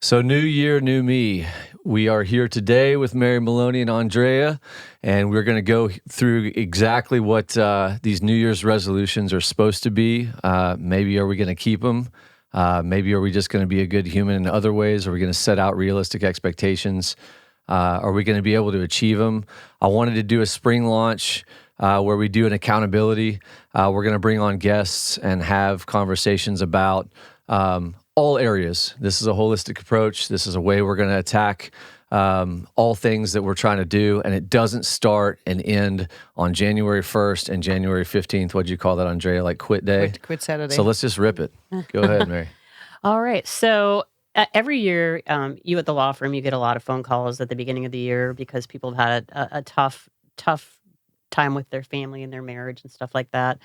So new year, new me. We are here today with Mary Maloney and Andrea, and we're going to go through exactly what these New Year's resolutions are supposed to be. Maybe are we going to keep them? Maybe are we just going to be a good human in other ways? Are we going to set out realistic expectations? Are we going to be able to achieve them? I wanted to do a spring launch where we do an accountability. We're going to bring on guests and have conversations about all areas. This is a holistic approach. This is a way we're going to attack all things that we're trying to do, and it doesn't start and end on January 1st and January 15th. What'd you call that, Andrea? Like quit day? Quit Saturday. So let's just rip it. Go ahead, Mary. All right. So every year, you at the law firm, you get a lot of phone calls at the beginning of the year because people have had a tough time with their family and their marriage and stuff like that.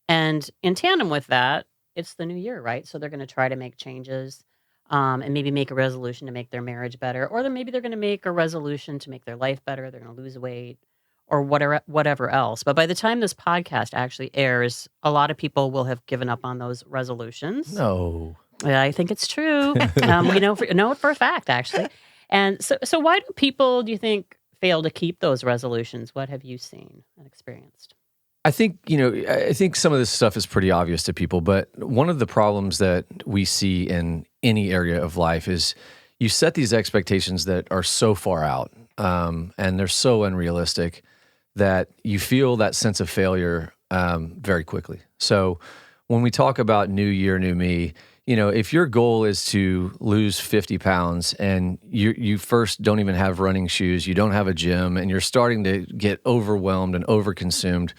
And in tandem with that, it's the new year, right? So they're going to try to make changes and maybe make a resolution to make their marriage better. Or then maybe they're going to make a resolution to make their life better. They're going to lose weight or whatever else. But by the time this podcast actually airs, a lot of people will have given up on those resolutions. No. Yeah, I think it's true. We know it for a fact, actually. And so why do people, do you think, fail to keep those resolutions? What have you seen and experienced? I think some of this stuff is pretty obvious to people, but one of the problems that we see in any area of life is you set these expectations that are so far out, and they're so unrealistic that you feel that sense of failure very quickly. So when we talk about new year, new me, if your goal is to lose 50 pounds and you first don't even have running shoes, you don't have a gym, and you're starting to get overwhelmed and overconsumed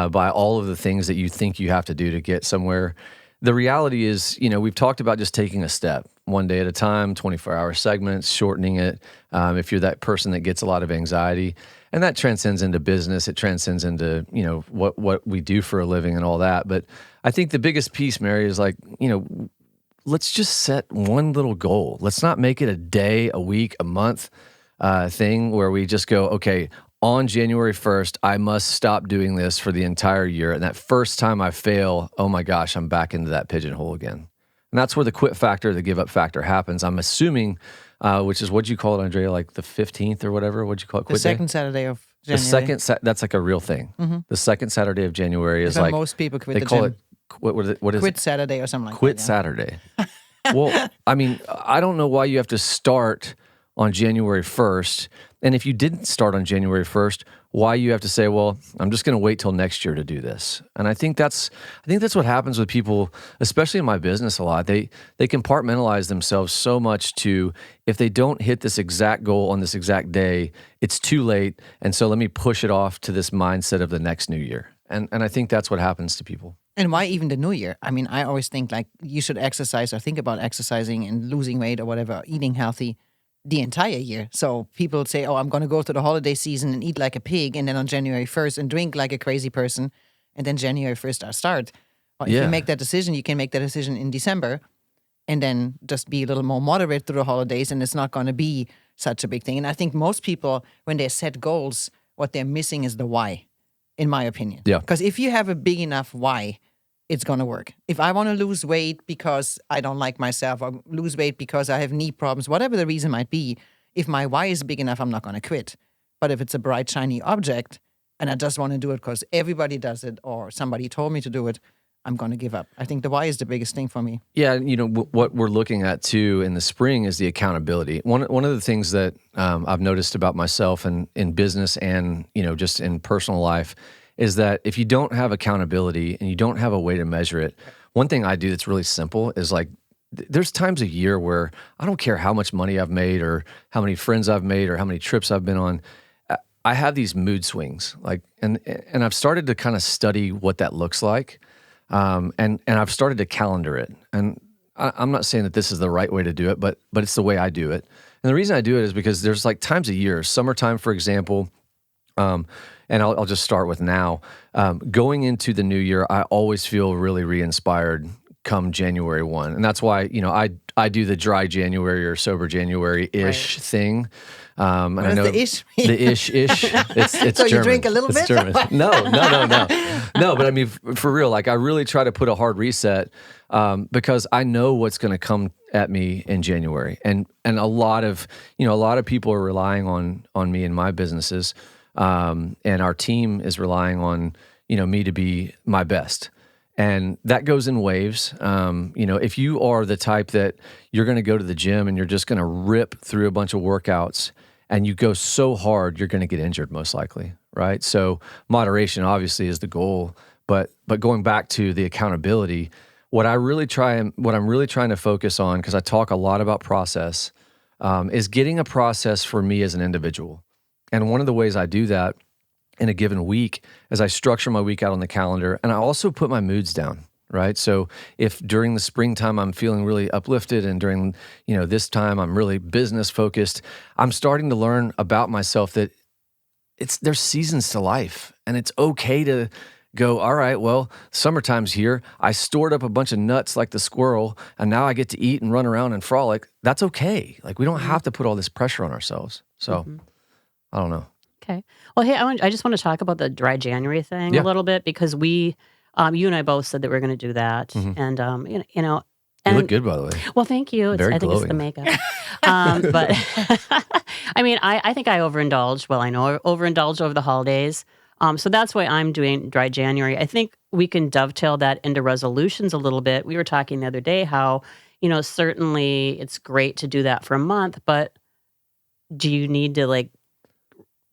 by all of the things that you think you have to do to get somewhere. The reality is, we've talked about just taking a step, one day at a time, 24-hour segments, shortening it. If you're that person that gets a lot of anxiety, and that transcends into business, it transcends into, what we do for a living and all that. But I think the biggest piece, Mary, is like, let's just set one little goal. Let's not make it a day, a week, a month thing where we just go, okay, on January 1st, I must stop doing this for the entire year. And that first time I fail, oh my gosh, I'm back into that pigeonhole again. And that's where the quit factor, the give up factor happens. I'm assuming, which is what'd you call it, Andrea, like the 15th or whatever? What'd you call it? Quit the second day? Saturday of January. The second, that's like a real thing. Mm-hmm. The second Saturday of January is like, most people quit they the call gym. It, what is Quit it? Saturday or something like Quit that. Saturday. Well, I mean, I don't know why you have to start on January 1st. And if you didn't start on January 1st, why you have to say, well, I'm just going to wait till next year to do this. And I think that's what happens with people, especially in my business a lot. They compartmentalize themselves so much to, if they don't hit this exact goal on this exact day, it's too late. And so let me push it off to this mindset of the next new year. And I think that's what happens to people. And why even the new year? I mean, I always think like you should exercise or think about exercising and losing weight or whatever, eating healthy the entire year. So people say, oh, I'm going to go to the holiday season and eat like a pig, and then on January 1st and drink like a crazy person, and then January 1st I start. Or if you make that decision, you can make that decision in December and then just be a little more moderate through the holidays, and it's not going to be such a big thing. And I think most people, when they set goals, what they're missing is the why, in my opinion. Yeah. Because if you have a big enough why, it's going to work. If I want to lose weight because I don't like myself, or lose weight because I have knee problems, whatever the reason might be, if my why is big enough, I'm not going to quit. But if it's a bright, shiny object and I just want to do it because everybody does it or somebody told me to do it, I'm going to give up. I think the why is the biggest thing for me. Yeah, what we're looking at too in the spring is the accountability. One of the things that I've noticed about myself and in business and just in personal life is that if you don't have accountability and you don't have a way to measure it, one thing I do that's really simple is like, there's times a year where I don't care how much money I've made or how many friends I've made or how many trips I've been on. I have these mood swings, like, and I've started to kind of study what that looks like, and I've started to calendar it. And I'm not saying that this is the right way to do it, but it's the way I do it. And the reason I do it is because there's like times a year, summertime, for example. And I'll just start with now. Going into the new year, I always feel really re-inspired come January 1. And that's why, I do the dry January or sober January-ish thing. And I know the ish mean? The ish. It's so German. You drink a little it's bit? German. No. No, but I mean, for real, like I really try to put a hard reset because I know what's going to come at me in January, and a lot of people are relying on me and my businesses, and our team is relying on me to be my best. And that goes in waves. If you are the type that you're going to go to the gym and you're just going to rip through a bunch of workouts and you go so hard, you're going to get injured most likely, right? So moderation obviously is the goal, but going back to the accountability, what I'm really trying to focus on, because I talk a lot about process, is getting a process for me as an individual. And one of the ways I do that in a given week as I structure my week out on the calendar, and I also put my moods down, right? So if during the springtime I'm feeling really uplifted and during, this time I'm really business focused, I'm starting to learn about myself that there's seasons to life, and it's okay to go, all right, well, summertime's here. I stored up a bunch of nuts like the squirrel, and now I get to eat and run around and frolic. That's okay. Like, we don't have to put all this pressure on ourselves. So, I don't know. Okay. Well, hey, I just want to talk about the dry January thing a little bit, because we, you and I both said that we are going to do that, and You look good, by the way. Well, thank you. I think it's the makeup. But I mean, I think I overindulged. Well, I know I overindulged over the holidays. So that's why I'm doing dry January. I think we can dovetail that into resolutions a little bit. We were talking the other day how, certainly it's great to do that for a month, but do you need to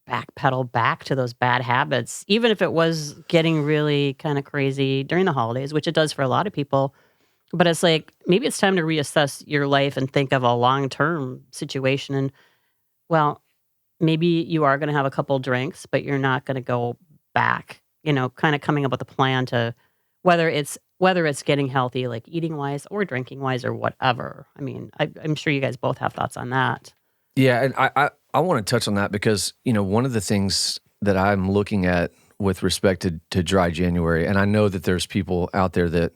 backpedal back to those bad habits, even if it was getting really kind of crazy during the holidays, which it does for a lot of people? But it's maybe it's time to reassess your life and think of a long-term situation. And, well, maybe you are going to have a couple drinks, but you're not going to go back, kind of coming up with a plan to whether it's getting healthy, like eating-wise or drinking-wise or whatever. I mean, I'm sure you guys both have thoughts on that. Yeah, and I want to touch on that because, one of the things that I'm looking at with respect to dry January, and I know that there's people out there that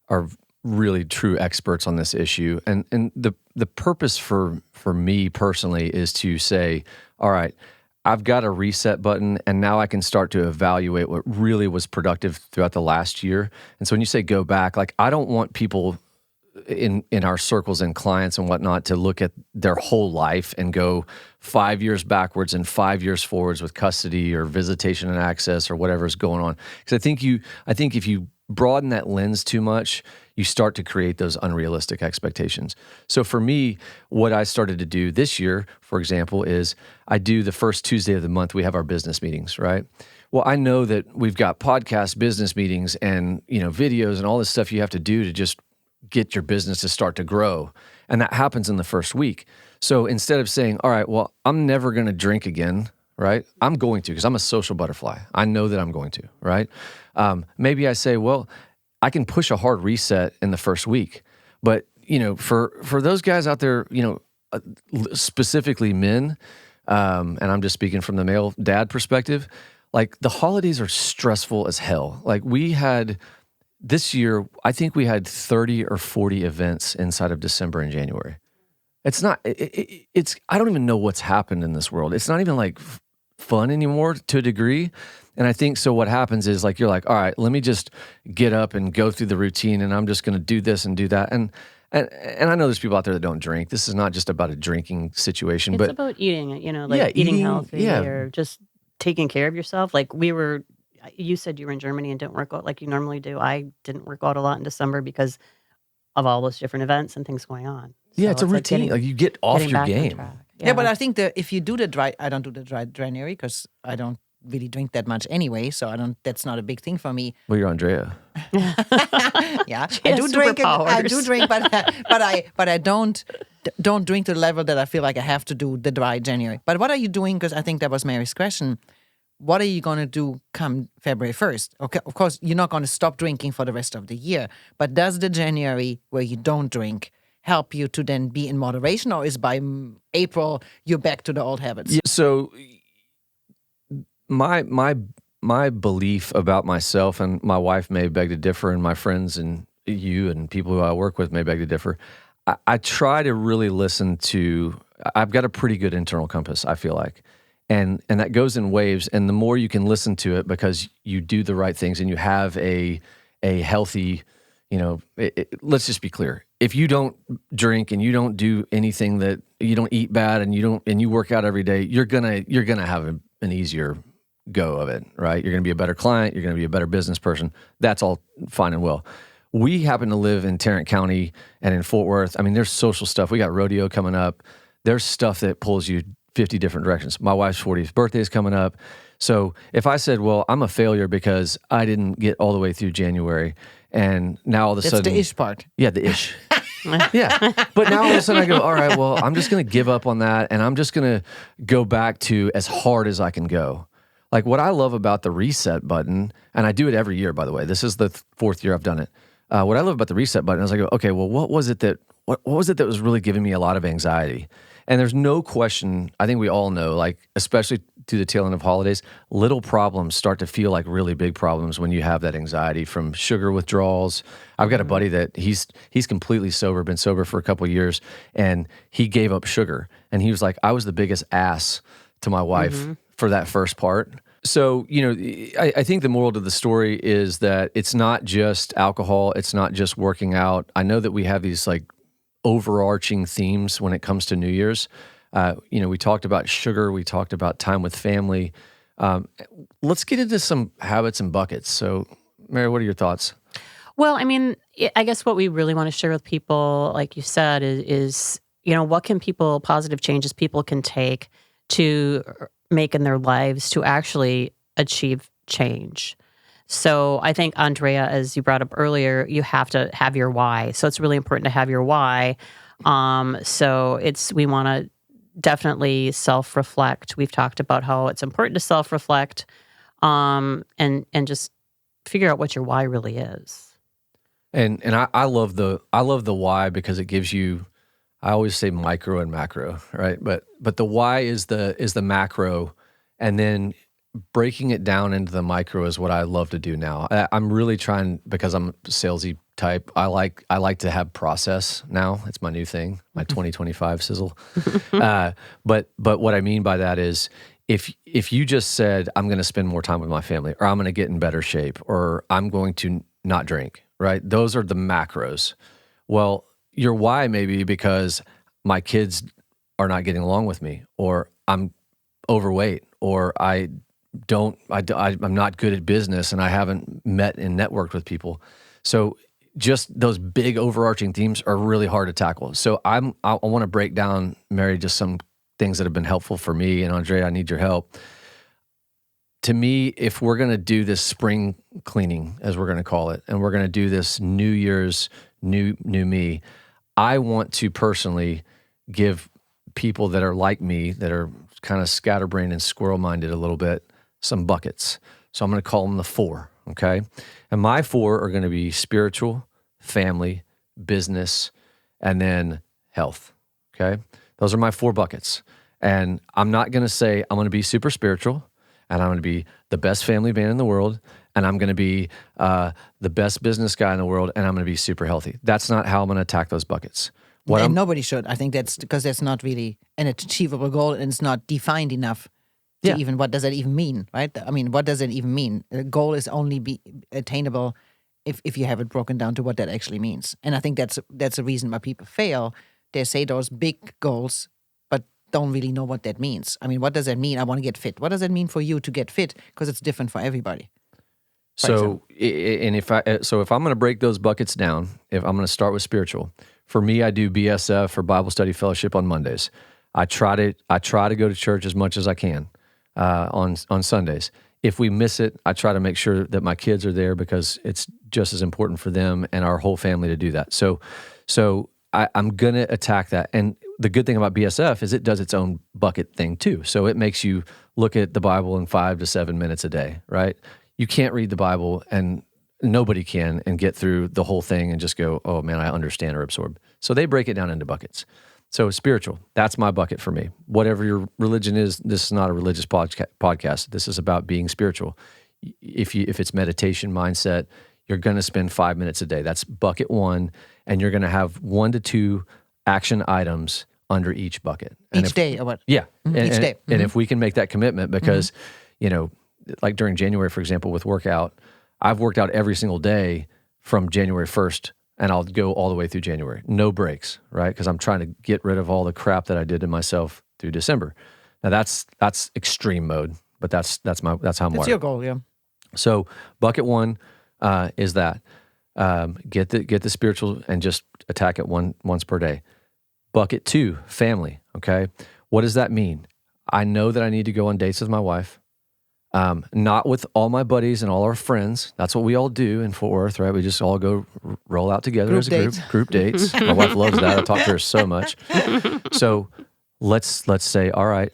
are really true experts on this issue, and the purpose for me personally is to say, all right, I've got a reset button, and now I can start to evaluate what really was productive throughout the last year. And so when you say go back, I don't want people in our circles and clients and whatnot to look at their whole life and go 5 years backwards and 5 years forwards with custody or visitation and access or whatever's going on. Because I think if you broaden that lens too much, you start to create those unrealistic expectations. So for me, what I started to do this year, for example, is I do the first Tuesday of the month, we have our business meetings, right? Well, I know that we've got podcast business meetings and, videos and all this stuff you have to do to just get your business to start to grow. And that happens in the first week. So instead of saying, all right, well, I'm never going to drink again, right? I'm going to, because I'm a social butterfly. I know that I'm going to, right? Maybe I say, well, I can push a hard reset in the first week. But, for those guys out there, specifically men, and I'm just speaking from the male dad perspective, the holidays are stressful as hell. This year, I think we had 30 or 40 events inside of December and January. It's not, I don't even know what's happened in this world. It's not even fun anymore to a degree. And I think so what happens is you're all right, let me just get up and go through the routine and I'm just going to do this and do that. And I know there's people out there that don't drink. This is not just about a drinking situation. It's about eating, eating healthy or just taking care of yourself. You said you were in Germany and didn't work out like you normally do. I didn't work out a lot in December because of all those different events and things going on. Yeah, it's a routine. You get off your game. Yeah, but I think that if you do the dry, I don't do the dry January because I don't really drink that much anyway. So that's not a big thing for me. Well, you're Andrea. Yeah, I do drink. But I don't drink to the level that I feel like I have to do the dry January. But what are you doing? Because I think that was Mary's question. What are you going to do come February 1st? Okay, of course, you're not going to stop drinking for the rest of the year. But does the January where you don't drink help you to then be in moderation, or is by April you're back to the old habits? Yeah, so my belief about myself, and my wife may beg to differ, and my friends and you and people who I work with may beg to differ. I try to really listen to. I've got a pretty good internal compass, I feel like. And that goes in waves, and the more you can listen to it because you do the right things and you have a healthy, let's just be clear. if you don't drink and you don't do anything, that you don't eat bad and you work out every day, you're gonna have an easier go of it, right? You're gonna be a better client. You're gonna be a better business person. That's all fine and well. We happen to live in Tarrant County and in Fort Worth. I mean, there's social stuff. We got rodeo coming up. There's stuff that pulls you 50 different directions. My wife's 40th birthday is coming up. So if I said, well, I'm a failure because I didn't get all the way through January, and now all of a sudden... That's the ish part. Yeah, the ish. Yeah. But now all of a sudden I go, all right, well, I'm just going to give up on that, and I'm just going to go back to as hard as I can go. Like, what I love about the reset button, and I do it every year, by the way. This is the fourth year I've done it. What I love about the reset button is I go, okay, well, what was it that was really giving me a lot of anxiety? And there's no question, I think we all know, like, especially to the tail end of holidays, little problems start to feel like really big problems when you have that anxiety from sugar withdrawals. I've got a buddy that he's completely sober, been sober for a couple of years, and he gave up sugar. And he was like, I was the biggest ass to my wife for that first part. So, I think the moral to the story is that it's not just alcohol. It's not just working out. I know that we have these like overarching themes when it comes to New Year's. We talked about sugar. We talked about time with family. Let's get into some habits and buckets. So, Mary, what are your thoughts? Well, I mean, I guess what we really want to share with people, like you said, is what can positive changes people can take to make in their lives to actually achieve change. So I think, Andrea, as you brought up earlier, you have to have your why. So it's really important to have your why. So we want to definitely self-reflect. We've talked about how it's important to self-reflect, and just figure out what your why really is. And I love the why because it gives you, I always say micro and macro, right? But the why is the macro, and then breaking it down into the micro is what I love to do now. I'm really trying, because I'm a salesy type. I like to have process now. It's my new thing, my 2025 sizzle. But what I mean by that is, if you just said, I'm going to spend more time with my family, or I'm going to get in better shape, or I'm going to not drink, right? Those are the macros. Well, your why may be because my kids are not getting along with me, or I'm overweight, or I'm not good at business and I haven't met and networked with people. So just those big overarching themes are really hard to tackle. So I want to break down, Mary, just some things that have been helpful for me. And Andrea, I need your help. To me, if we're going to do this spring cleaning, as we're going to call it, and we're going to do this New Year's new me, I want to personally give people that are like me, that are kind of scatterbrained and squirrel-minded a little bit, some buckets. So I'm going to call them the 4, okay? And my 4 are going to be spiritual, family, business, and then health, okay? Those are my 4 buckets. And I'm not going to say I'm going to be super spiritual, and I'm going to be the best family man in the world, and I'm going to be the best business guy in the world, and I'm going to be super healthy. That's not how I'm going to attack those buckets. And nobody should. I think that's because that's not really an achievable goal, and it's not defined enough to even, what does that even mean, right? I mean, what does it even mean? A goal is only be attainable if you have it broken down to what that actually means. And I think that's the reason why people fail. They say those big goals, but don't really know what that means. I mean, what does that mean? I want to get fit. What does that mean for you to get fit? Because it's different for everybody. So if I'm going to break those buckets down, if I'm going to start with spiritual, for me, I do BSF or Bible Study Fellowship on Mondays. I try to go to church as much as I can on Sundays. If we miss it, I try to make sure that my kids are there because it's just as important for them and our whole family to do that. So I'm going to attack that. And the good thing about BSF is it does its own bucket thing too. So it makes you look at the Bible in 5 to 7 minutes a day, right? You can't read the Bible, and nobody can, and get through the whole thing and just go, oh man, I understand or absorb. So they break it down into buckets. So spiritual, that's my bucket for me. Whatever your religion is, this is not a religious podcast. This is about being spiritual. If it's meditation mindset, you're going to spend 5 minutes a day. That's bucket 1, and you're going to have 1 to 2 action items under each bucket. Each day or what? Yeah. Mm-hmm. Each day. And if we can make that commitment, because, like during January, for example, with workout, I've worked out every single day from January 1st and I'll go all the way through January. No breaks, right? Because I'm trying to get rid of all the crap that I did to myself through December. Now that's extreme mode, but that's how I'm That's wired. your goal, yeah. So bucket one is that get the spiritual and just attack it once per day. Bucket two, family. Okay, what does that mean? I know that I need to go on dates with my wife. Not with all my buddies and all our friends. That's what we all do in Fort Worth, right? We just all go roll out together Group as a dates. group dates. My wife loves that. I talk to her so much. So let's say, all right,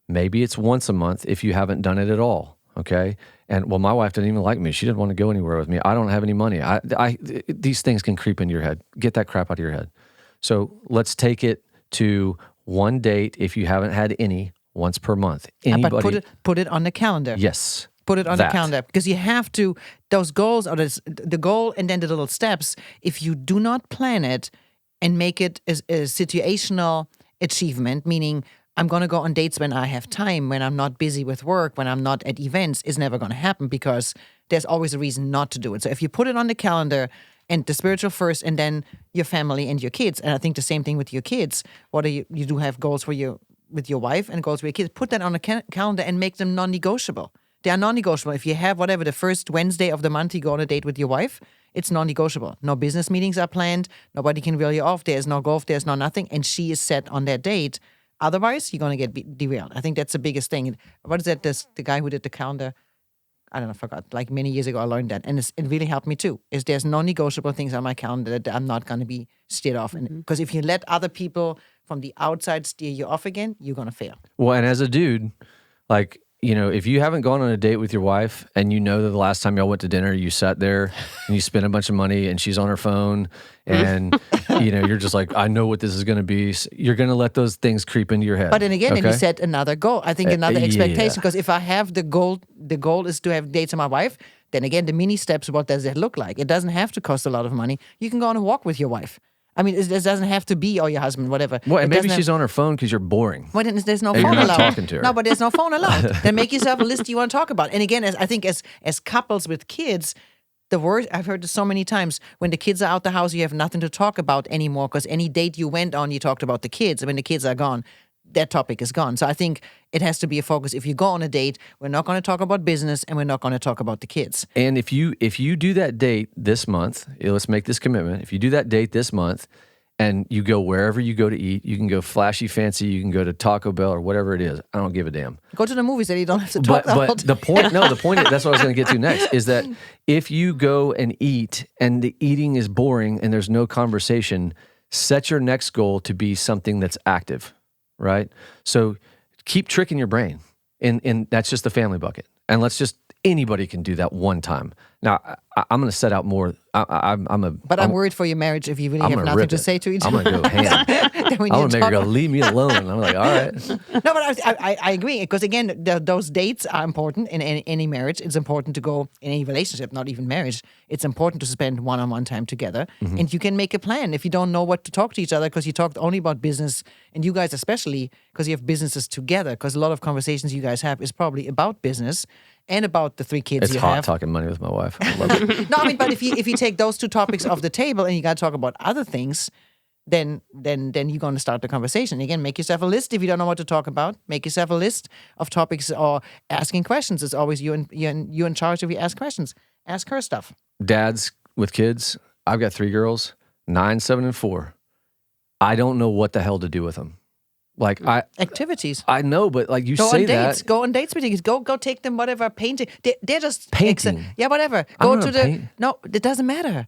maybe it's once a month if you haven't done it at all, okay? And well, my wife didn't even like me. She didn't want to go anywhere with me. I don't have any money. These things can creep into your head. Get that crap out of your head. So let's take it to one date if you haven't had any. Once per month. Anybody? But put it on the calendar. Yes. Put it on the calendar because you have to. Those goals are the goal, and then the little steps. If you do not plan it and make it a situational achievement, meaning I'm going to go on dates when I have time, when I'm not busy with work, when I'm not at events, is never going to happen because there's always a reason not to do it. So if you put it on the calendar. And the spiritual first, and then your family and your kids. And I think the same thing with your kids. What are you do have goals with your wife and goals with your kids. Put that on a calendar and make them non-negotiable. They are non-negotiable. If you have whatever the first Wednesday of the month you go on a date with your wife, it's non-negotiable. No business meetings are planned. Nobody can reel you off. There's no golf. There's no nothing. And she is set on that date. Otherwise, you're going to get derailed. I think that's the biggest thing. What is that? The guy who did the calendar, I don't know, I forgot. Like many years ago, I learned that. And it really helped me too. Is there's non-negotiable things on my calendar that I'm not going to be steered off. Because if you let other people from the outside steer you off again, you're going to fail. Well, and as a dude, like, you know, if you haven't gone on a date with your wife and you know that the last time y'all went to dinner, you sat there and you spent a bunch of money and she's on her phone and, you know, you're just like, I know what this is going to be. You're going to let those things creep into your head. But then again, okay? then you set another goal. I think another expectation. Yeah. Because if I have the goal is to have dates with my wife, then again, the mini steps, what does that look like? It doesn't have to cost a lot of money. You can go on a walk with your wife. I mean, it doesn't have to be, or your husband, whatever. Well, and maybe she's on her phone because you're boring. Well, then there's no And phone you're allowed. not talking to her. No, but there's no phone allowed. Then make yourself a list you want to talk about. And again, I think as couples with kids, the worst, I've heard this so many times, when the kids are out the house, you have nothing to talk about anymore because any date you went on, you talked about the kids. And when the kids are gone, that topic is gone. So I think it has to be a focus. If you go on a date, we're not going to talk about business and we're not going to talk about the kids. And if you do that date this month, let's make this commitment. If you do that date this month, and you go wherever you go to eat, you can go flashy fancy, you can go to Taco Bell or whatever it is. I don't give a damn. Go to the movies that you don't have to talk about. But the point, that's what I was going to get to next, is that if you go and eat and the eating is boring and there's no conversation, set your next goal to be something that's active, right? So keep tricking your brain. And that's just the family bucket. And anybody can do that one time. Now, I'm going to set out more. I'm worried for your marriage if you really have nothing to say to each other. I'm going to go ham. I'm going to make her go, leave me alone. And I'm like, all right. No, but I agree. Because again, those dates are important in any marriage. It's important to go in any relationship, not even marriage. It's important to spend one-on-one time together. Mm-hmm. And you can make a plan if you don't know what to talk to each other because you talked only about business. And you guys especially, because you have businesses together. Because a lot of conversations you guys have is probably about business. And about the 3 kids it's you hot have. Talking money with my wife. I love it. No, I mean, but if you take those 2 topics off the table and you got to talk about other things, then you're going to start the conversation. Again, make yourself a list if you don't know what to talk about. Make yourself a list of topics or asking questions. It's always you in charge if you ask questions. Ask her stuff. Dads with kids, I've got 3 girls, 9, 7, and 4. I don't know what the hell to do with them. Like activities. I know, but like you go say on dates. that. Go on dates with you. Go take them whatever painting. They're just painting. Yeah, whatever. Go to the no. It doesn't matter.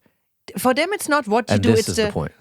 For them, it's not what you do. This is the point.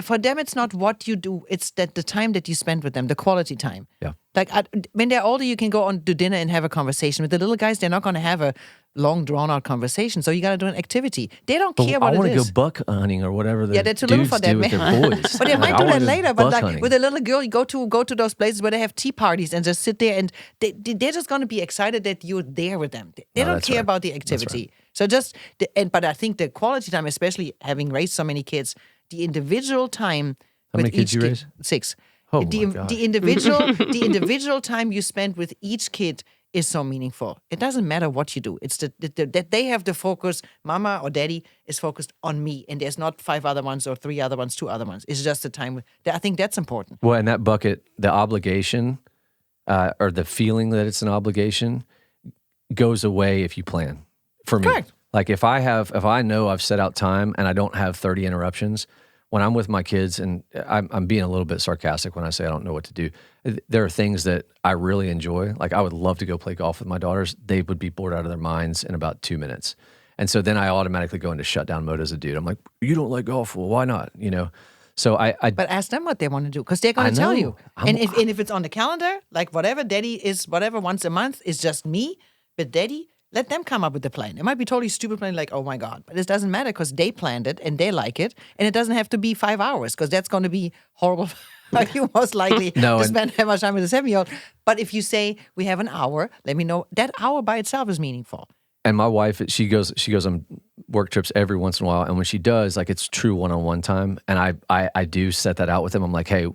For them, it's not what you do. It's that the time that you spend with them, the quality time. Yeah. Like when they're older, you can go on to dinner and have a conversation. With the little guys, they're not going to have a long, drawn-out conversation. So you got to do an activity. They don't care what it is. I want to go buck hunting or whatever the they're too little for that, do with their boys. But they might do that later. But like hunting. with a little girl, you go to those places where they have tea parties and just sit there and they're just going to be excited that you're there with them. They don't care about the activity. So but I think the quality time, especially having raised so many kids, the individual time. How many kids you raised? 6. Oh the my God. individual time you spend with each kid is so meaningful. It doesn't matter what you do. It's that they have the focus. Mama or daddy is focused on me, and there's not 5 other ones or 3 other ones, 2 other ones. It's just the time. I think that's important. Well, in that bucket, the obligation or the feeling that it's an obligation goes away if you plan. For me, Correct. like if I know I've set out time and I don't have 30 interruptions, when I'm with my kids, and I'm being a little bit sarcastic when I say I don't know what to do. There are things that I really enjoy. Like I would love to go play golf with my daughters. They would be bored out of their minds in about 2 minutes. And so then I automatically go into shutdown mode as a dude. I'm like, you don't like golf? Well, why not? So I But ask them what they want to do, because they're going to tell you. And if it's on the calendar, like whatever daddy is, whatever once a month is just me, but daddy, let them come up with the plan. It might be totally stupid plan, like, oh my God, but it doesn't matter because they planned it and they like it. And it doesn't have to be 5 hours because that's going to be horrible. You most likely to spend that much time with a 7-year-old. But if you say, we have an hour, let me know. That hour by itself is meaningful. And my wife, she goes on work trips every once in a while, and when she does, like it's true one-on-one time, and I do set that out with them. I'm like, hey,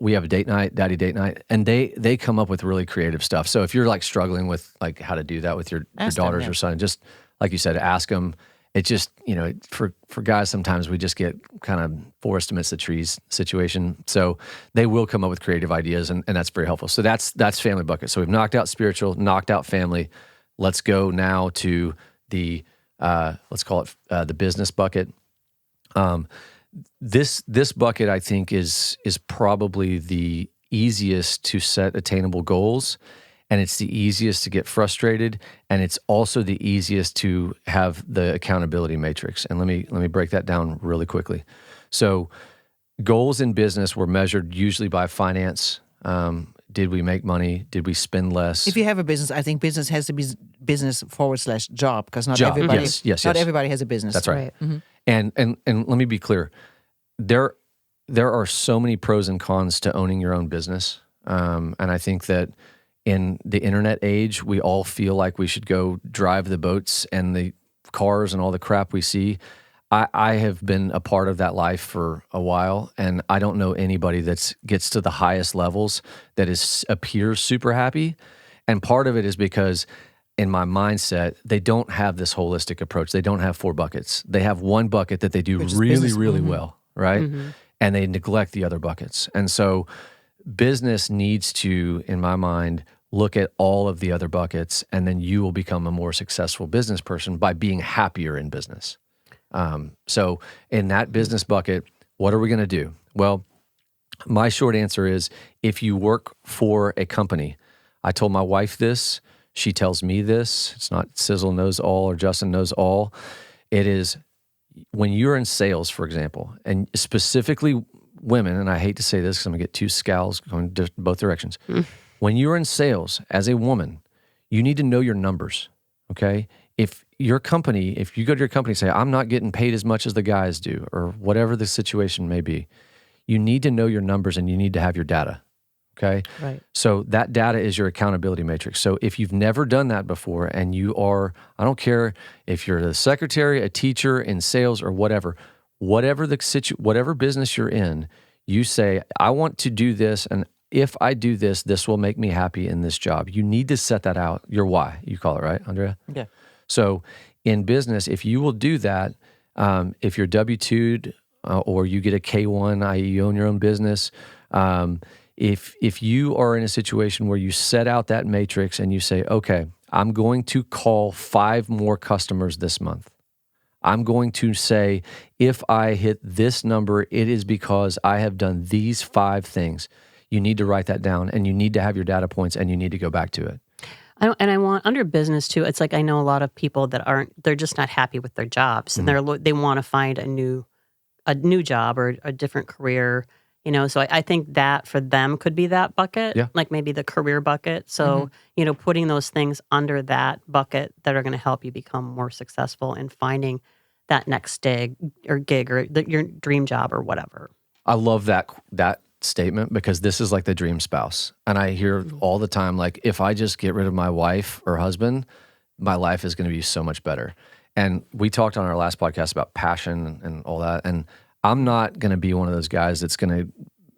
we have a date night, daddy date night, and they come up with really creative stuff. So if you're like struggling with like how to do that with your daughters or son, just like you said, ask them. It just, for guys, sometimes we just get kind of forest amidst the trees situation. So they will come up with creative ideas, and that's very helpful. So that's family bucket. So we've knocked out spiritual, knocked out family. Let's go now to the let's call it the business bucket. This bucket, I think, is probably the easiest to set attainable goals, and it's the easiest to get frustrated, and it's also the easiest to have the accountability matrix. And let me break that down really quickly. So, goals in business were measured usually by finance. Did we make money? Did we spend less? If you have a business, I think business has to be business / job, because not Job. everybody Yes. everybody has a business. That's right. Mm-hmm. And let me be clear. There are so many pros and cons to owning your own business. And I think that in the internet age, we all feel like we should go drive the boats and the cars and all the crap we see. I have been a part of that life for a while, and I don't know anybody that gets to the highest levels that appears super happy. And part of it is because in my mindset, they don't have this holistic approach. They don't have 4 buckets. They have one bucket that they do really well, right? Mm-hmm. And they neglect the other buckets. And so business needs to, in my mind, look at all of the other buckets, and then you will become a more successful business person by being happier in business. So in that business bucket, what are we going to do? Well, my short answer is, if you work for a company, I told my wife this, she tells me this, it's not Sizzle knows all or Justin knows all. It is when you're in sales, for example, and specifically women, and I hate to say this because I'm going to get 2 scowls going both directions. When you're in sales as a woman, you need to know your numbers, okay? If you go to your company and say, I'm not getting paid as much as the guys do, or whatever the situation may be, you need to know your numbers and you need to have your data, okay? Right. So that data is your accountability matrix. So if you've never done that before and you are, I don't care if you're a secretary, a teacher, in sales or whatever business you're in, you say, I want to do this, and if I do this, this will make me happy in this job. You need to set that out, your why, you call it, right, Andrea? Yeah. So in business, if you will do that, if you're W-2'd or you get a K-1, i.e. you own your own business, if you are in a situation where you set out that matrix and you say, okay, I'm going to call 5 more customers this month. I'm going to say, if I hit this number, it is because I have done these 5 things. You need to write that down, and you need to have your data points, and you need to go back to it. I want under business too. It's like, I know a lot of people that they're just not happy with their jobs, and they want to find a new job or a different career. So I think that for them could be that bucket, like maybe the career bucket. So putting those things under that bucket that are going to help you become more successful in finding that next gig or your dream job or whatever. I love that statement, because this is like the dream spouse. And I hear all the time, like, if I just get rid of my wife or husband, my life is going to be so much better. And we talked on our last podcast about passion and all that. And I'm not going to be one of those guys that's going to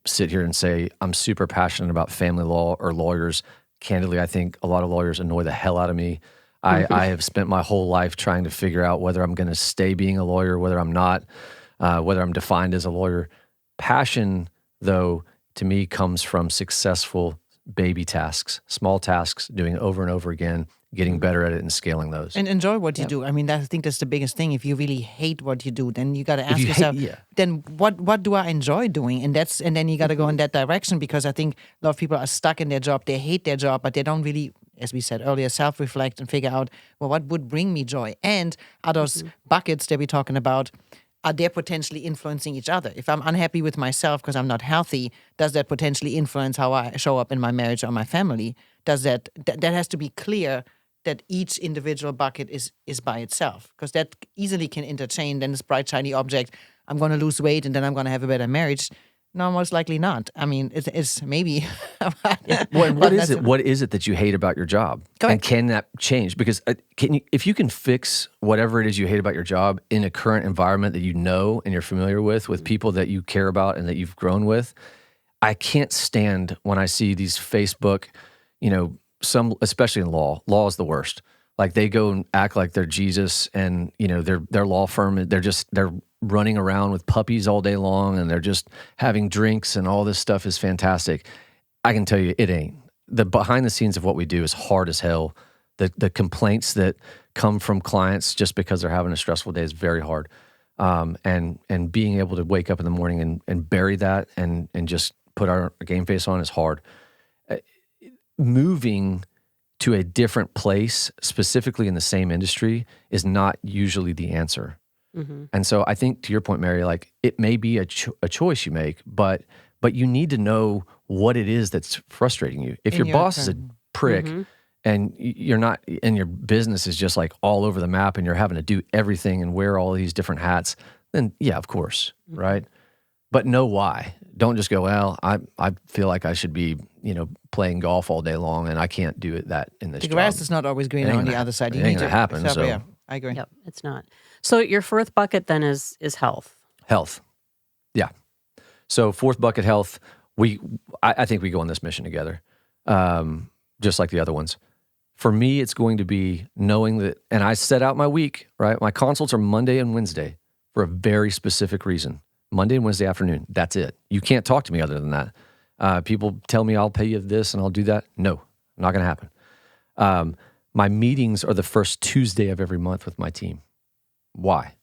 sit here and say, I'm super passionate about family law or lawyers candidly, I think a lot of lawyers annoy the hell out of me. I have spent my whole life trying to figure out whether I'm going to stay being a lawyer, whether I'm not, whether I'm defined as a lawyer. Passion, though, to me comes from successful baby tasks, small tasks, doing it over and over again, getting better at it and scaling those. And enjoy what you do. I mean, I think that's the biggest thing. If you really hate what you do, then you got to ask yourself, then what do I enjoy doing? And then you got to go in that direction, because I think a lot of people are stuck in their job. They hate their job, but they don't really, as we said earlier, self-reflect and figure out, well, what would bring me joy? And are those buckets that we're talking about, are they potentially influencing each other? If I'm unhappy with myself because I'm not healthy, does that potentially influence how I show up in my marriage or my family? Does that has to be clear, that each individual bucket is by itself, because that easily can interchange. Then this bright, shiny object, I'm going to lose weight and then I'm going to have a better marriage. No, most likely not. I mean, it's maybe. Well, and what is it? What is it that you hate about your job? And can that change? Because if you can fix whatever it is you hate about your job in a current environment that you know and you're familiar with people that you care about and that you've grown with, I can't stand when I see these Facebook, some, especially in law is the worst. Like they go and act like they're Jesus, and their law firm, they're running around with puppies all day long, and they're just having drinks, and all this stuff is fantastic. I can tell you it ain't. The behind the scenes of what we do is hard as hell. The complaints that come from clients just because they're having a stressful day is very hard. And being able to wake up in the morning and bury that and just put our game face on is hard. Moving to a different place, specifically in the same industry, is not usually the answer. And so I think, to your point, Mary, like it may be a choice you make, but you need to know what it is that's frustrating you. If your boss is a prick and you're not, and your business is just like all over the map and you're having to do everything and wear all these different hats, then yeah, of course, right? But know why. Don't just go, well, I feel like I should be, playing golf all day long and I can't do it that in this job. The grass is not always greener on the other side. It ain't going to happen. So. Yeah, I agree. Yep, it's not. So your fourth bucket then is health. Health. Yeah. So fourth bucket, health. I think we go on this mission together, just like the other ones. For me, it's going to be knowing that, and I set out my week, right? My consults are Monday and Wednesday for a very specific reason. Monday and Wednesday afternoon. That's it. You can't talk to me other than that. People tell me I'll pay you this and I'll do that. No, not going to happen. My meetings are the first Tuesday of every month with my team. Why?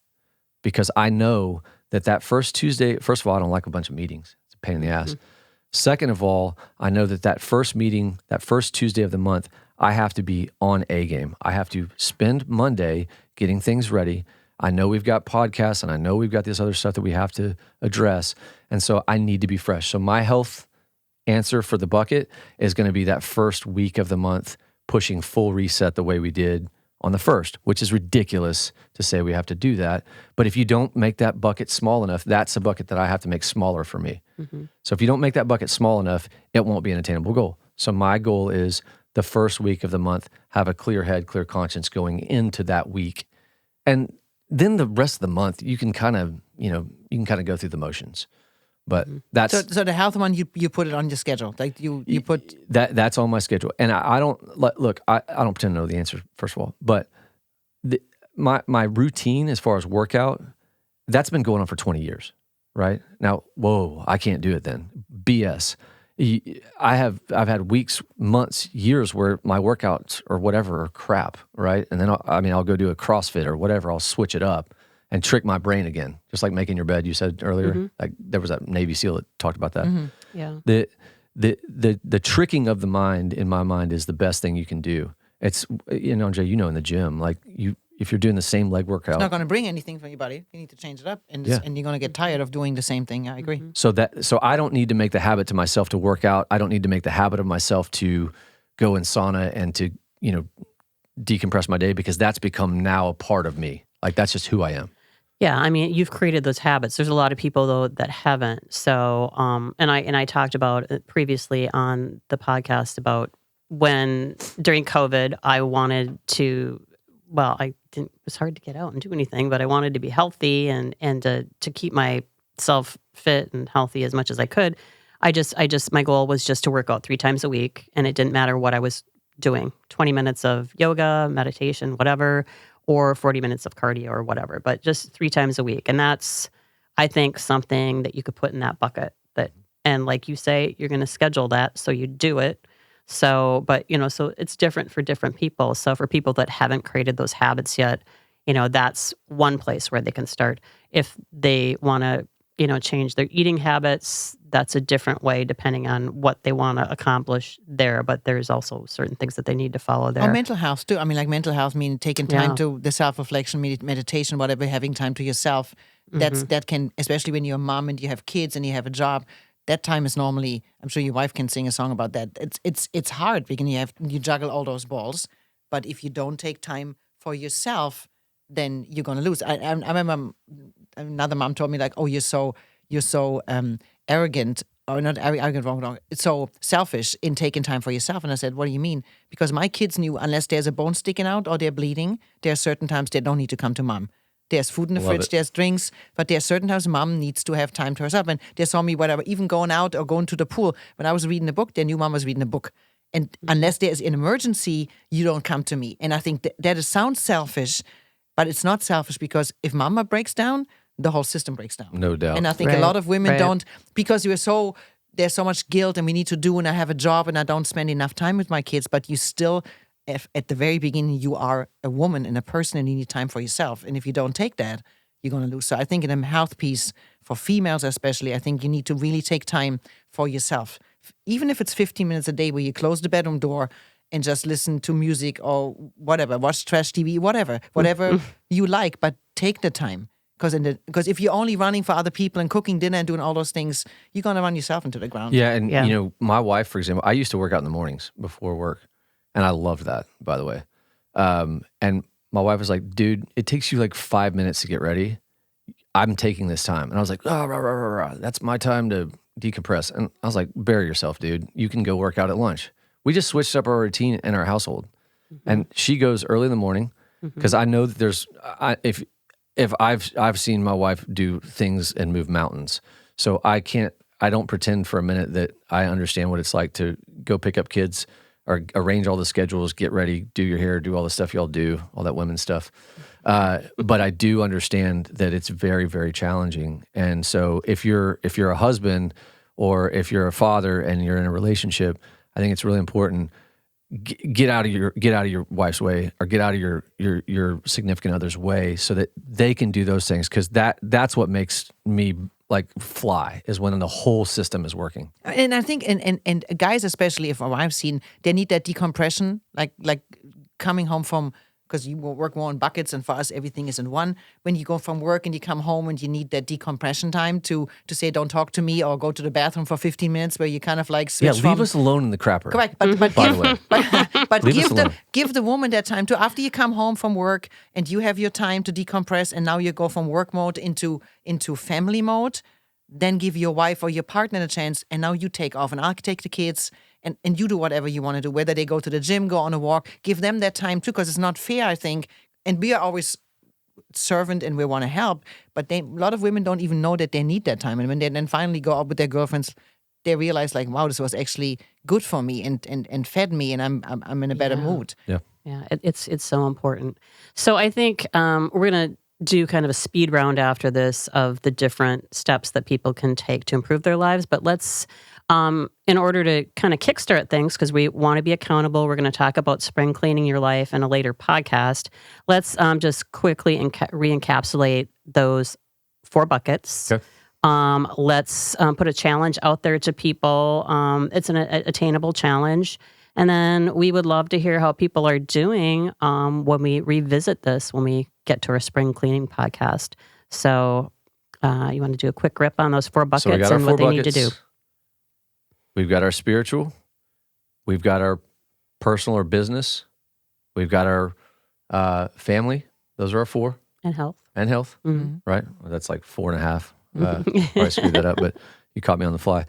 Because I know that first Tuesday, first of all, I don't like a bunch of meetings. It's a pain in the ass. Second of all, I know that first meeting, that first Tuesday of the month, I have to be on A game. I have to spend Monday getting things ready. I know we've got podcasts and I know we've got this other stuff that we have to address. And so I need to be fresh. So my health answer for the bucket is going to be that first week of the month, pushing full reset the way we did on the first, which is ridiculous to say we have to do that. But if you don't make that bucket small enough, that's a bucket that I have to make smaller for me. So if you don't make that bucket small enough, it won't be an attainable goal. So my goal is the first week of the month, have a clear head, clear conscience going into that week. And then the rest of the month, you can kind of go through the motions. But that's so the health one, you put it on your schedule, like you put that's on my schedule, and I don't look. I don't pretend to know the answer, first of all, but my routine as far as workout, that's been going on for 20 years, right? Now, whoa, I can't do it then. BS. I've had weeks, months, years where my workouts or whatever are crap, right? And then I'll go do a CrossFit or whatever. I'll switch it up and trick my brain again, just like making your bed. You said earlier, like there was that Navy SEAL that talked about that. Yeah. The tricking of the mind, in my mind, is the best thing you can do. It's Andrea, in the gym, like if you're doing the same leg workout, it's not going to bring anything from your body. You need to change it up, and you're going to get tired of doing the same thing. I agree. So I don't need to make the habit to myself to work out. I don't need to make the habit of myself to go in sauna and to decompress my day, because that's become now a part of me. Like that's just who I am. Yeah, I mean, you've created those habits. There's a lot of people though that haven't. So, and I talked about it previously on the podcast about when during COVID I wanted to. Well, it was hard to get out and do anything, but I wanted to be healthy and to keep myself fit and healthy as much as I could. my goal was just to work out 3 times a week, and it didn't matter what I was doing, 20 minutes of yoga, meditation, whatever, or 40 minutes of cardio or whatever, but just 3 times a week. And that's, I think, something that you could put in that bucket and like you say, you're going to schedule that. So you do it. So, but, so it's different for different people. So for people that haven't created those habits yet, that's one place where they can start. If they want to, change their eating habits, that's a different way depending on what they want to accomplish there. But there's also certain things that they need to follow there. Or mental health too. I mean, like mental health means taking time to the self-reflection, meditation, whatever, having time to yourself. That can, especially when you're a mom and you have kids and you have a job, that time is normally, I'm sure your wife can sing a song about that. It's hard because you juggle all those balls. But if you don't take time for yourself, then you're going to lose. I remember another mom told me like, oh, you're so arrogant, or not arrogant, wrong. It's so selfish in taking time for yourself. And I said, what do you mean? Because my kids knew unless there's a bone sticking out or they're bleeding, there are certain times they don't need to come to mom. There's food in the fridge, there's drinks, but there are certain times mom needs to have time to herself. And they saw me, whatever, even going out or going to the pool. When I was reading a book, they knew mom was reading a book. And unless there's an emergency, you don't come to me. And I think that sounds selfish, but it's not selfish because if mama breaks down, the whole system breaks down. No doubt. And I think a lot of women don't, because there's so much guilt and we need to do, and I have a job and I don't spend enough time with my kids, but you still, if at the very beginning, you are a woman and a person and you need time for yourself. And if you don't take that, you're going to lose. So I think in a health piece, for females especially, I think you need to really take time for yourself. Even if it's 15 minutes a day where you close the bedroom door and just listen to music or whatever, watch trash TV, whatever you like, but take the time. Because if you're only running for other people and cooking dinner and doing all those things, you're going to run yourself into the ground. Yeah, and my wife, for example, I used to work out in the mornings before work, and I loved that, by the way. And my wife was like, dude, it takes you like 5 minutes to get ready. I'm taking this time. And I was like, that's my time to decompress. And I was like, bury yourself, dude. You can go work out at lunch. We just switched up our routine in our household. And she goes early in the morning because I know that there's, if I've seen my wife do things and move mountains. So I don't pretend for a minute that I understand what it's like to go pick up kids or arrange all the schedules, get ready, do your hair, do all the stuff y'all do, all that women stuff. But I do understand that it's very, very challenging. And so if you're a husband or if you're a father and you're in a relationship, I think it's really important. Get out of your wife's way or get out of your significant other's way so that they can do those things, because that's what makes me like fly, is when the whole system is working. And I think and guys especially, if I've seen, they need that decompression, like coming home from, because you work more in buckets, and for us everything is in one. When you go from work and you come home and you need that decompression time to say don't talk to me or go to the bathroom for 15 minutes where you kind of like switch leave us alone in the crapper. Correct, but by the way. but give the woman that time to, after you come home from work and you have your time to decompress, and now you go from work mode into family mode, then give your wife or your partner a chance, and now you take off and I'll take the kids. And you do whatever you want to do, whether they go to the gym, go on a walk, give them that time too, because it's not fair, I think. And we are always servant and we want to help, but a lot of women don't even know that they need that time. And when they then finally go out with their girlfriends, they realize like, wow, this was actually good for me and fed me, and I'm in a better mood. Yeah, it's so important. So I think we're gonna do kind of a speed round after this of the different steps that people can take to improve their lives. But let's, in order to kind of kickstart things, because we want to be accountable, we're going to talk about spring cleaning your life in a later podcast. Let's just quickly re-encapsulate those 4 buckets. Okay. Let's put a challenge out there to people. It's an attainable challenge. And then we would love to hear how people are doing when we revisit this, when we get to our spring cleaning podcast. So you want to do a quick grip on those 4 buckets and what they need to do? We've got our spiritual. We've got our personal or business. We've got our family. Those are our 4. And health. And health, right? Well, that's like 4.5. Probably screwed that up, but you caught me on the fly.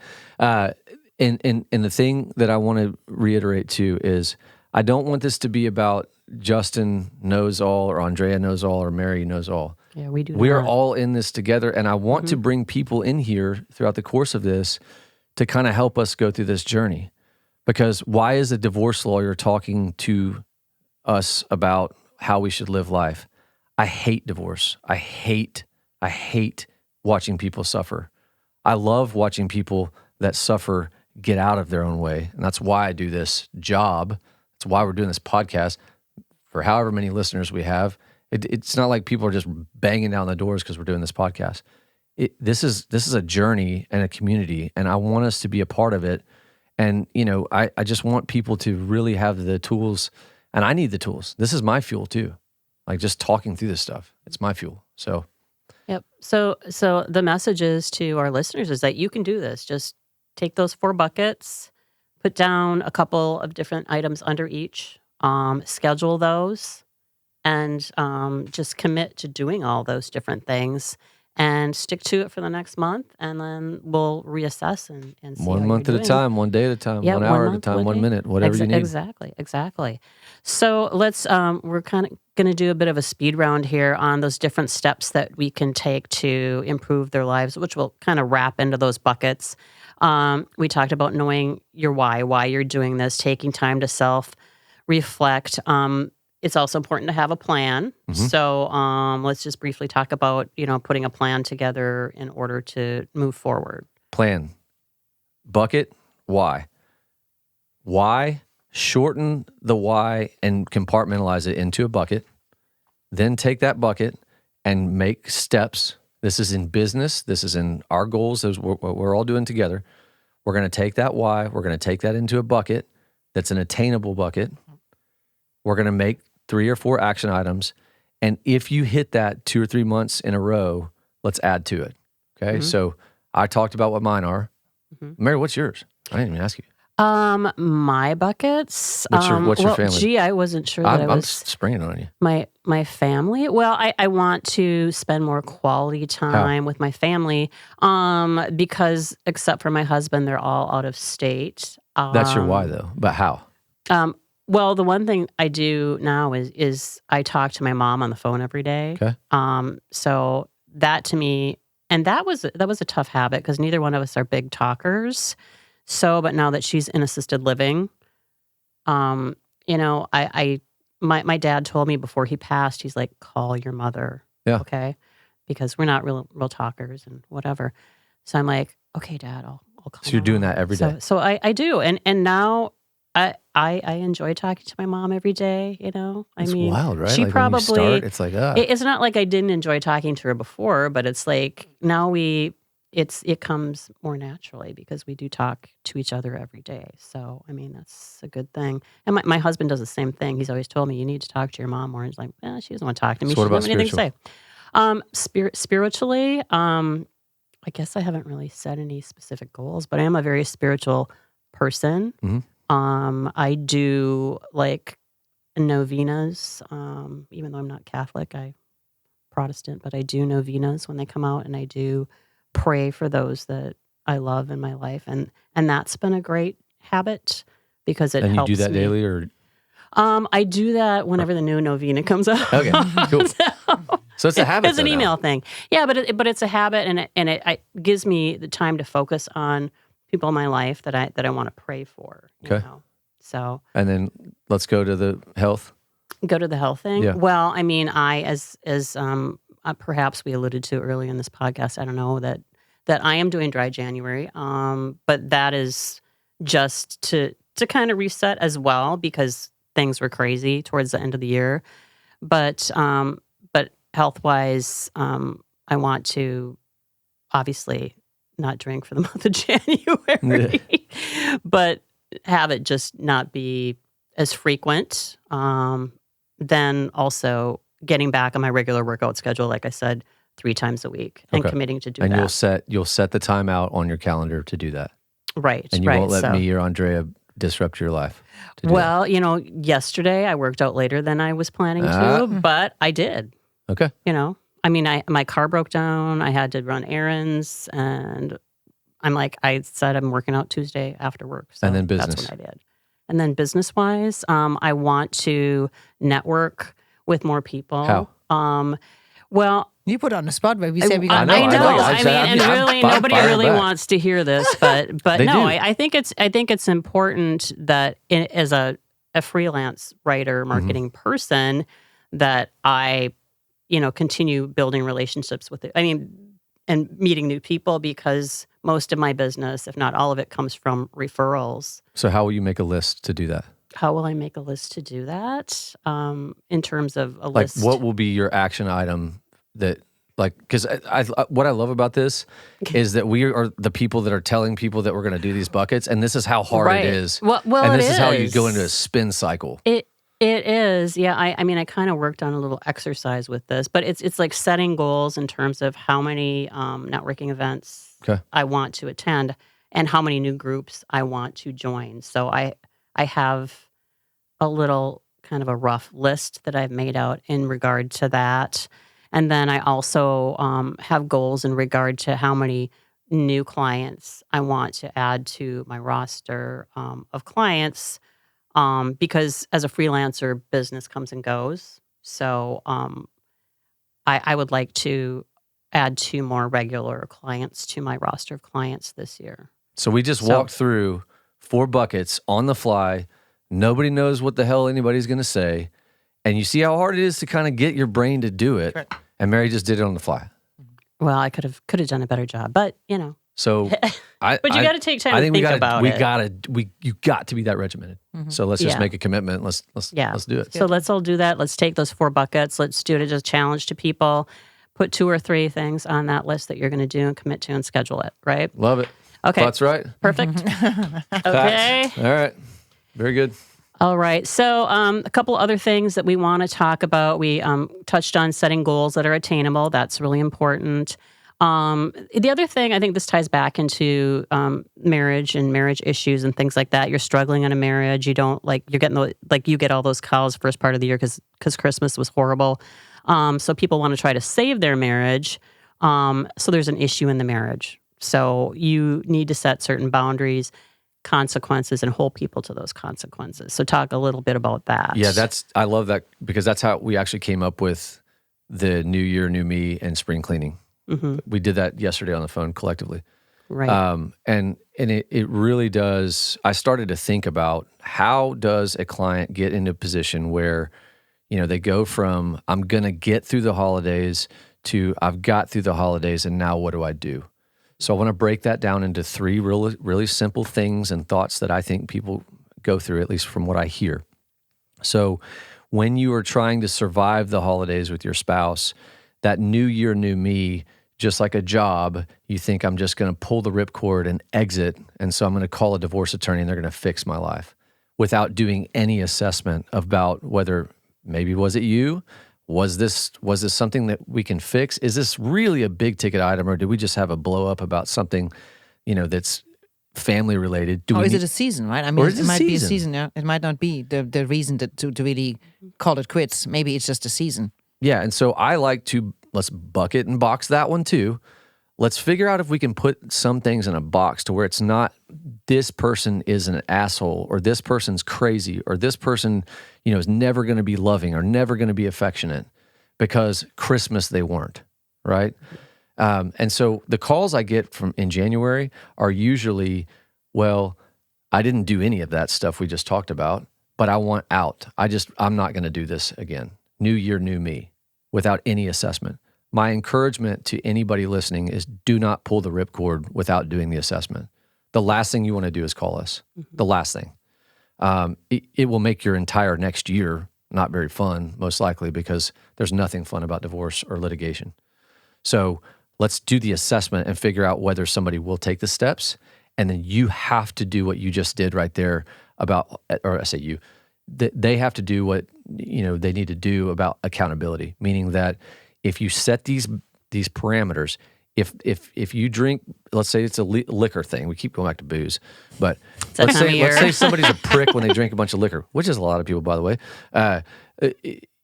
And the thing that I want to reiterate too is I don't want this to be about Justin knows all or Andrea knows all or Mary knows all. Yeah, we do. We are all in this together, and I want to bring people in here throughout the course of this to kind of help us go through this journey. Because why is a divorce lawyer talking to us about how we should live life? I hate divorce. I hate watching people suffer. I love watching people that suffer get out of their own way. And that's why I do this job. That's why we're doing this podcast for however many listeners we have. It's not like people are just banging down the doors because we're doing this podcast. This is a journey and a community, and I want us to be a part of it. And, I just want people to really have the tools, and I need the tools. This is my fuel too. Like just talking through this stuff, it's my fuel. So, Yep. So the message is to our listeners is that you can do this. Just take those 4 buckets, put down a couple of different items under each, schedule those, and just commit to doing all those different things and stick to it for the next month. And then we'll reassess and see one how month you're at a doing. time, one day at a time, Yeah, 1 1 hour at a month, time, 1 1 day. minute, whatever you need. Exactly. So let's, we're kind of going to do a bit of a speed round here on those different steps that we can take to improve their lives, which will kind of wrap into those buckets. We talked about knowing your why you're doing this, taking time to self-reflect. It's also important to have a plan. Mhm. So let's just briefly talk about, putting a plan together in order to move forward. Plan. Bucket, why? Why? Shorten the why and compartmentalize it into a bucket. Then take that bucket and make steps. This is in business. This is in our goals. Those what we're all doing together. We're going to take that why. We're going to take that into a bucket that's an attainable bucket. We're going to make 3 or 4 action items. And if you hit that 2 or 3 months in a row, let's add to it. Okay. Mhm. So I talked about what mine are. Mhm. Mary, what's yours? I didn't even ask you. My buckets. What's your family? Gee, I wasn't sure that it I'm was springing on you. my family. Well, I want to spend more quality time with my family. Because except for my husband, they're all out of state. That's your why, though. But how? Well, the one thing I do now is I talk to my mom on the phone every day. Okay. So that to me, and that was a tough habit because neither one of us are big talkers. So, but now that she's in assisted living, my dad told me before he passed, he's like, call your mother. Yeah. Okay. Because we're not real talkers and whatever. So I'm like, okay, Dad, I'll call. So you're my doing mom. that every day? So I do. And now I enjoy talking to my mom every day, It's I mean, wild, right? she Like when you probably, start, it's like, it's not like I didn't enjoy talking to her before, but it's like now it comes more naturally because we do talk to each other every day. So, I mean, that's a good thing. And my husband does the same thing. He's always told me, you need to talk to your mom more. And he's like, she doesn't want to talk to me. So what She about doesn't have anything to say. Spiritually, I guess I haven't really set any specific goals, but I am a very spiritual person. Mhm. I do like novenas, even though I'm not Catholic, I'm Protestant, but I do novenas when they come out, and I do pray for those that I love in my life, and that's been a great habit because it and you helps do that me. daily, or I do that whenever the new novena comes out. okay, cool. So it's a habit. It's an though, now. email thing, yeah, but it's a habit, and it gives me the time to focus on people in my life that I want to pray for. Okay. So And then let's go to the health. go to the health thing. Yeah. Well, I mean, as perhaps we alluded to earlier in this podcast, I don't know that I am doing dry January, but that is just to kind of reset as well because things were crazy towards the end of the year. But health wise, I want to obviously not drink for the month of January, but have it just not be as frequent. Then also getting back on my regular workout schedule, like I said, 3 times a week, and Okay. committing to do And that. you'll set the time out on your calendar to do that. Right. And you right. won't let So- me or Andrea disrupt your life. to do Well, yesterday I worked out later than I was planning to, but I did. that. Okay. I mean, my car broke down. I had to run errands, and I said I'm working out Tuesday after work. So And then that's business. what I did. And then business wise, I want to network with more people. How? Well, You put on the spot where we Hey, say we I got know, I I know. like it. I mean, and I'm really, fired nobody really back. wants to hear this, but They no, do. I think it's important that as a freelance writer, marketing person, that I, continue building relationships with it. I mean, and meeting new people, because most of my business, if not all of it, comes from referrals. So how will you make a list to do that? How will I make a list to do that? In terms of a Like, list, what will be your action item that, like, because what I love about this is that we are the people that are telling people that we're going to do these buckets, and this is how hard Right. it is. Well, and it this is how you go is. into a spin cycle. It is, yeah. I mean, I kind of worked on a little exercise with this, but it's like setting goals in terms of how many networking events Okay. I want to attend and how many new groups I want to join. So I have a little kind of a rough list that I've made out in regard to that, and then I also have goals in regard to how many new clients I want to add to my roster of clients. Because as a freelancer, business comes and goes. So I would like to add 2 more regular clients to my roster of clients this year. So we just So- walked through 4 buckets on the fly. Nobody knows what the hell anybody's going to say. And you see how hard it is to kind of get your brain to do it. Correct. And Mary just did it on the fly. Well, I could have done a better job, but So but you got to take time I to think think we about it. you got to be that regimented. So let's just Yeah. make a commitment. Let's do it. So let's all do that. Let's take those 4 buckets. Let's do it as a challenge to people. Put 2 or 3 things on that list that you're going to do and commit to and schedule it, right? Love it. Okay. That's right. Perfect. Okay. Facts. All right. Very good. All right. So a couple other things that we want to talk about. We touched on setting goals that are attainable. That's really important. The other thing, I think this ties back into marriage and marriage issues and things like that. You're struggling in a marriage. You don't you're getting you get all those calls first part of the year because Christmas was horrible. So people want to try to save their marriage. So there's an issue in the marriage. So you need to set certain boundaries, consequences, and hold people to those consequences. So talk a little bit about that. Yeah, I love that, because that's how we actually came up with the New Year, New Me and spring cleaning. Mm-hmm. We did that yesterday on the phone collectively. Right. And it really does. I started to think about, how does a client get into a position where, they go from, I'm going to get through the holidays, to I've got through the holidays, and now what do I do? So I want to break that down into 3 really, really simple things and thoughts that I think people go through, at least from what I hear. So when you are trying to survive the holidays with your spouse, that New Year, New Me, just like a job, you think, I'm just going to pull the ripcord and exit, and so I'm going to call a divorce attorney and they're going to fix my life, without doing any assessment about whether, maybe was it you? Was this something that we can fix? Is this really a big ticket item, or do we just have a blow up about something, that's family related? Or is it a season, right? I mean, Or is it it a might be a season? season. Yeah? It might not be the reason to really call it quits. Maybe it's just a season. Yeah, and so I like to, let's bucket and box that one too. Let's figure out if we can put some things in a box to where it's not, this person is an asshole, or this person's crazy, or this person, is never going to be loving or never going to be affectionate, because Christmas they weren't, right? And so the calls I get in January are usually, well, I didn't do any of that stuff we just talked about, but I want out. I'm not going to do this again. New year, new me, without any assessment. My encouragement to anybody listening is, do not pull the ripcord without doing the assessment. The last thing you want to do is call us. The last thing. It will make your entire next year not very fun, most likely, because there's nothing fun about divorce or litigation. So let's do the assessment and figure out whether somebody will take the steps. And then you have to do what you just did right there about, or I say you, they have to do what they need to do about accountability, meaning that if you set these parameters, if you drink, let's say it's a liquor thing. We keep going back to booze, but let's say somebody's a prick when they drink a bunch of liquor, which is a lot of people, by the way.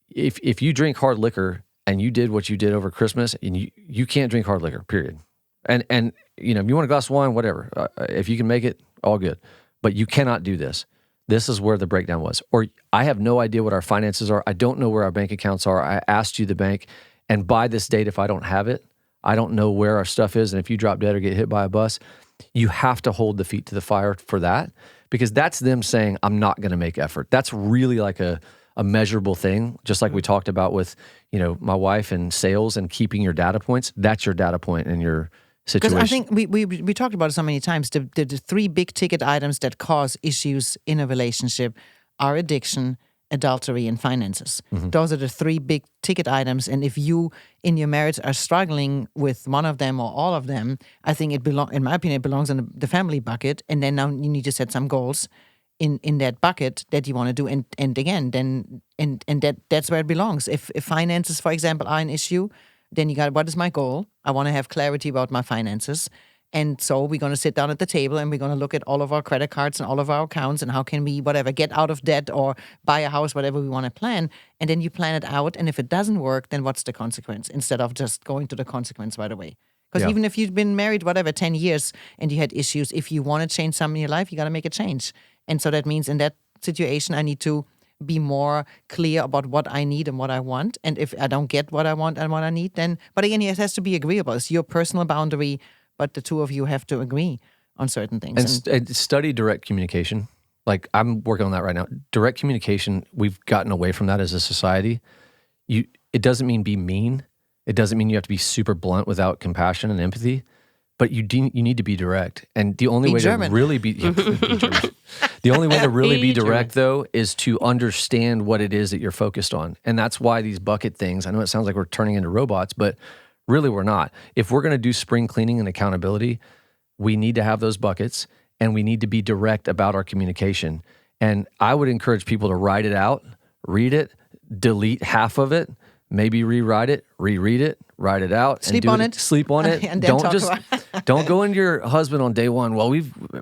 If you drink hard liquor and you did what you did over Christmas, and you can't drink hard liquor, period. And if you want a glass of wine, whatever, if you can make it, all good. But you cannot do this. This is where the breakdown was. Or I have no idea what our finances are. I don't know where our bank accounts are. I asked you the bank, And by this date, if I don't have it, I don't know where our stuff is. And if you drop dead or get hit by a bus, you have to hold the feet to the fire for that, because that's them saying, I'm not going to make effort. That's really like a measurable thing, just like we talked about with, my wife and sales and keeping your data points. That's your data point in your situation. Because I think we talked about it so many times. The 3 big ticket items that cause issues in a relationship are addiction, adultery, and finances. Those are the 3 big ticket items. And if you in your marriage are struggling with one of them or all of them, I think in my opinion, it belongs in the family bucket. And then now you need to set some goals in that bucket that you want to do. And again, that's where it belongs. If finances, for example, are an issue, then you got, what is my goal? I want to have clarity about my finances. And so we're going to sit down at the table and we're going to look at all of our credit cards and all of our accounts and how can we, get out of debt or buy a house, whatever we want to plan. And then you plan it out. And if it doesn't work, then what's the consequence? Instead of just going to the consequence right away. Because even if you've been married, 10 years and you had issues, if you want to change something in your life, you got to make a change. And so that means in that situation, I need to be more clear about what I need and what I want. And if I don't get what I want and what I need, then, but again, it has to be agreeable. It's your personal boundary, but the two of you have to agree on certain things. And study direct communication. Like I'm working on that right now. Direct communication, we've gotten away from that as a society. It doesn't mean be mean. It doesn't mean you have to be super blunt without compassion and empathy. But you need to be direct. And the only way German. to really be the only way to really be direct though is to understand what it is that you're focused on. And that's why these bucket things, I know it sounds like we're turning into robots, but really we're not. If we're going to do spring cleaning and accountability, we need to have those buckets and we need to be direct about our communication. And I would encourage people to write it out, read it, delete half of it, maybe rewrite it, reread it, write it out. Sleep on it. Sleep on it. And then Don't go into your husband on day one. Well,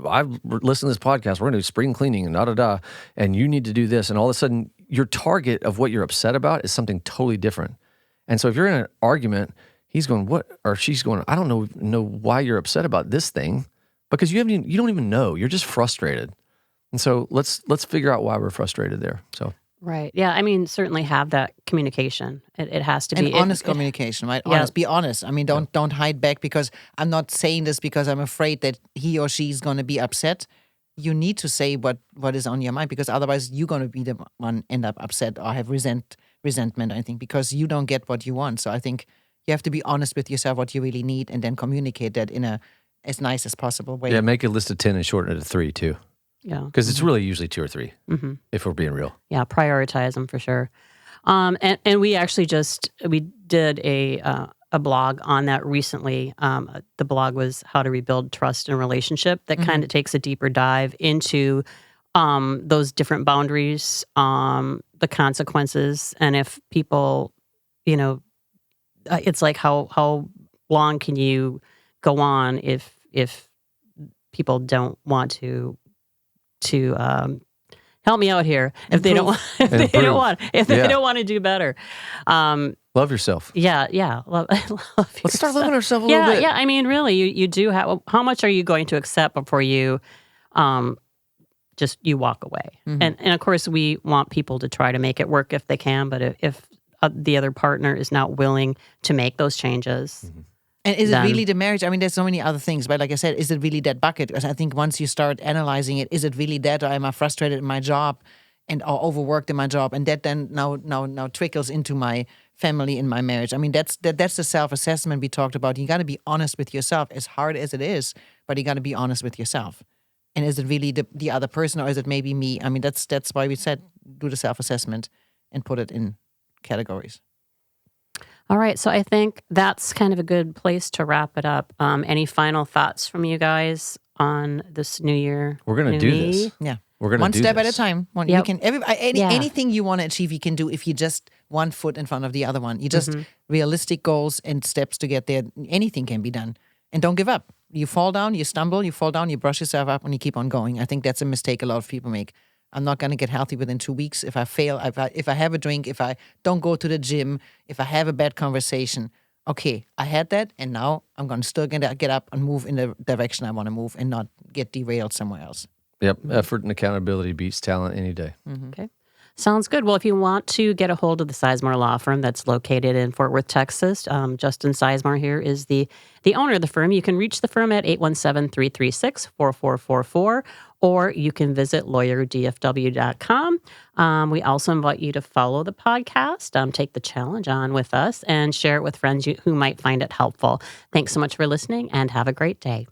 I've listened to this podcast. We're going to do spring cleaning and da-da-da. And you need to do this. And all of a sudden, your target of what you're upset about is something totally different. And so if you're in an argument, he's going, what? Or she's going, I don't know why you're upset about this thing, because you don't even know. You're just frustrated. And so let's figure out why we're frustrated there. So. Right. Yeah. I mean, certainly have that communication. It has to be honest communication, right? Yeah. Be honest. I mean, don't hide back, because I'm not saying this because I'm afraid that he or she's going to be upset. You need to say what is on your mind, because otherwise you're going to be the one end up upset or have resentment, I think, because you don't get what you want. So I think you have to be honest with yourself what you really need and then communicate that in a as nice as possible way. Yeah, make a list of 10 and shorten it to 3 too. Yeah. Because it's really usually 2 or 3, if we're being real. Yeah, prioritize them for sure. And we actually we did a blog on that recently. The blog was How to Rebuild Trust in a Relationship. That kind of takes a deeper dive into those different boundaries, the consequences, and if people, it's like how long can you go on if people don't want to help me out here if they don't want to do better. Love yourself. Yeah. Love Let's start loving ourselves a little bit. Yeah. I mean, really, you do have. How much are you going to accept before you, you walk away? And of course, we want people to try to make it work if they can. But if the other partner is not willing to make those changes. And is it really the marriage? I mean, there's so many other things, but like I said, is it really that bucket? Because I think once you start analyzing it, is it really that, or am I frustrated in my job or overworked in my job, and that then now trickles into my family and my marriage? I mean, that's the self-assessment we talked about. You got to be honest with yourself, as hard as it is, but you got to be honest with yourself. And is it really the other person, or is it maybe me? I mean, that's why we said do the self-assessment and put it in categories. All right, so I think that's kind of a good place to wrap it up. Any final thoughts from you guys on this new year? We're going to do this. Yeah. We're going to one do step this. at a time. You can anything you want to achieve, you can do if you just one foot in front of the other one. You just realistic goals and steps to get there. Anything can be done, and don't give up. You fall down, you stumble, you fall down, you brush yourself up, and you keep on going. I think that's a mistake a lot of people make. I'm not going to get healthy within 2 weeks. If I fail, if I have a drink, if I don't go to the gym, if I have a bad conversation, okay, I had that, and now I'm going to still get up and move in the direction I want to move and not get derailed somewhere else. Yep, effort and accountability beats talent any day. Okay. Sounds good. Well, if you want to get a hold of the Sisemore Law Firm that's located in Fort Worth, Texas, Justin Sisemore here is the owner of the firm. You can reach the firm at 817-336-4444, or you can visit lawyerdfw.com. We also invite you to follow the podcast, take the challenge on with us, and share it with friends who might find it helpful. Thanks so much for listening, and have a great day.